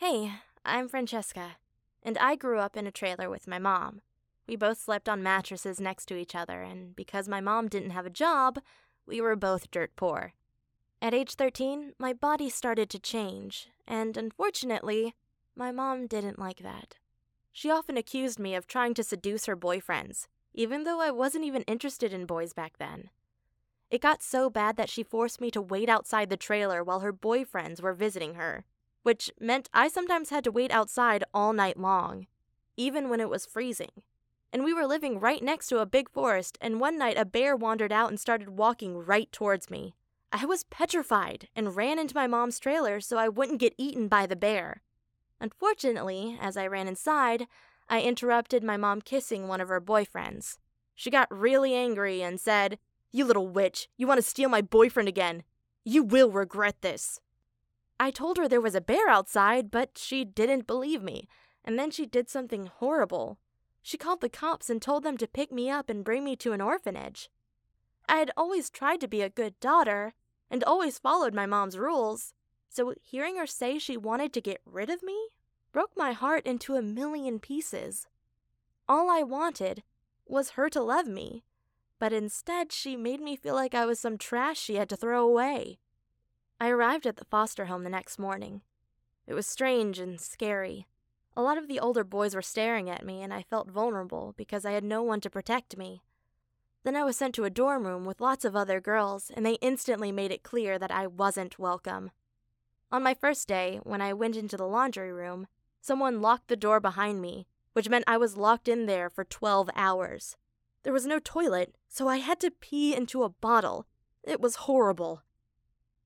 Hey, I'm Francesca, and I grew up in a trailer with my mom. We both slept on mattresses next to each other, and because my mom didn't have a job, we were both dirt poor. At age 13, my body started to change, and unfortunately, my mom didn't like that. She often accused me of trying to seduce her boyfriends, even though I wasn't even interested in boys back then. It got so bad that she forced me to wait outside the trailer while her boyfriends were visiting her, which meant I sometimes had to wait outside all night long, even when it was freezing. And we were living right next to a big forest, and one night a bear wandered out and started walking right towards me. I was petrified and ran into my mom's trailer so I wouldn't get eaten by the bear. Unfortunately, as I ran inside, I interrupted my mom kissing one of her boyfriends. She got really angry and said, "You little witch, you want to steal my boyfriend again. You will regret this." I told her there was a bear outside, but she didn't believe me, and then she did something horrible. She called the cops and told them to pick me up and bring me to an orphanage. I had always tried to be a good daughter, and always followed my mom's rules, so hearing her say she wanted to get rid of me broke my heart into a million pieces. All I wanted was her to love me, but instead she made me feel like I was some trash she had to throw away. I arrived at the foster home the next morning. It was strange and scary. A lot of the older boys were staring at me, and I felt vulnerable because I had no one to protect me. Then I was sent to a dorm room with lots of other girls, and they instantly made it clear that I wasn't welcome. On my first day, when I went into the laundry room, someone locked the door behind me, which meant I was locked in there for 12 hours. There was no toilet, so I had to pee into a bottle. It was horrible.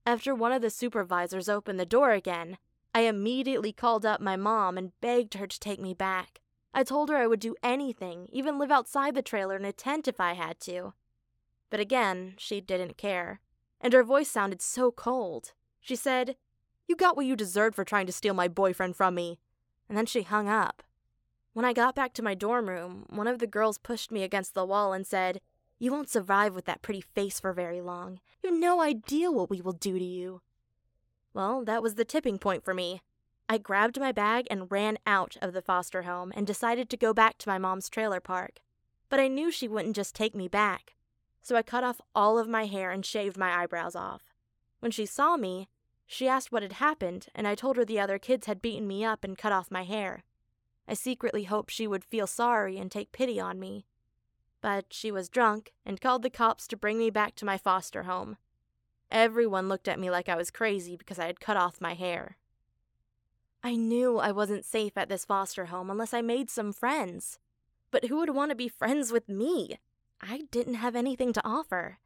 After one of the supervisors opened the door again, I immediately called up my mom and begged her to take me back. I told her I would do anything, even live outside the trailer in a tent if I had to. But again, she didn't care, and her voice sounded so cold. She said, "You got what you deserved for trying to steal my boyfriend from me," and then she hung up. When I got back to my dorm room, one of the girls pushed me against the wall and said, "You won't survive with that pretty face for very long. You have no idea what we will do to you." Well, that was the tipping point for me. I grabbed my bag and ran out of the foster home and decided to go back to my mom's trailer park. But I knew she wouldn't just take me back, so I cut off all of my hair and shaved my eyebrows off. When she saw me, she asked what had happened, and I told her the other kids had beaten me up and cut off my hair. I secretly hoped she would feel sorry and take pity on me. But she was drunk and called the cops to bring me back to my foster home. Everyone looked at me like I was crazy because I had cut off my hair. I knew I wasn't safe at this foster home unless I made some friends. But who would want to be friends with me? I didn't have anything to offer.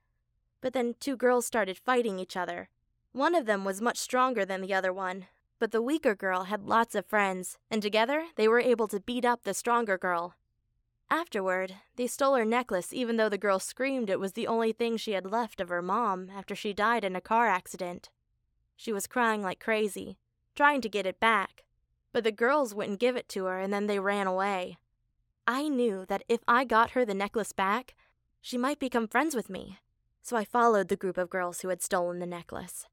But then two girls started fighting each other. One of them was much stronger than the other one, but the weaker girl had lots of friends, and together they were able to beat up the stronger girl. Afterward, they stole her necklace even though the girl screamed it was the only thing she had left of her mom after she died in a car accident. She was crying like crazy, trying to get it back, but the girls wouldn't give it to her and then they ran away. I knew that if I got her the necklace back, she might become friends with me, so I followed the group of girls who had stolen the necklace.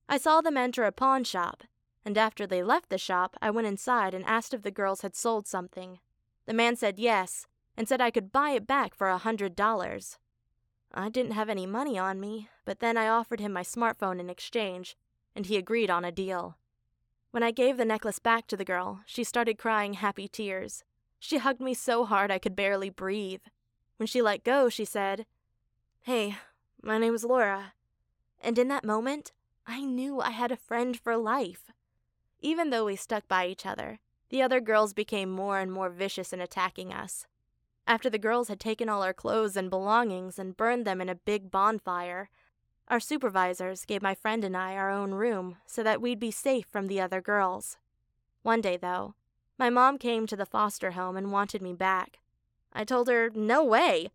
I saw them enter a pawn shop, and after they left the shop, I went inside and asked if the girls had sold something. The man said yes, and said I could buy it back for $100. I didn't have any money on me, but then I offered him my smartphone in exchange, and he agreed on a deal. When I gave the necklace back to the girl, she started crying happy tears. She hugged me so hard I could barely breathe. When she let go, she said, "Hey, my name is Laura." And in that moment, I knew I had a friend for life. Even though we stuck by each other, the other girls became more and more vicious in attacking us. After the girls had taken all our clothes and belongings and burned them in a big bonfire, our supervisors gave my friend and I our own room so that we'd be safe from the other girls. One day, though, my mom came to the foster home and wanted me back. I told her, no way.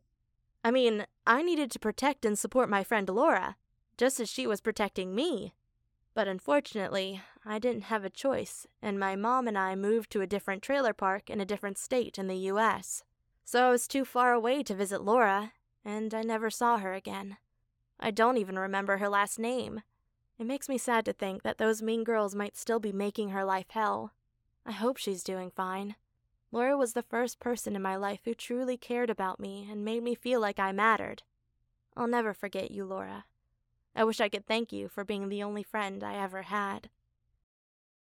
I mean, I needed to protect and support my friend Laura, just as she was protecting me. But unfortunately, I didn't have a choice, and my mom and I moved to a different trailer park in a different state in the U.S. So I was too far away to visit Laura, and I never saw her again. I don't even remember her last name. It makes me sad to think that those mean girls might still be making her life hell. I hope she's doing fine. Laura was the first person in my life who truly cared about me and made me feel like I mattered. I'll never forget you, Laura. I wish I could thank you for being the only friend I ever had.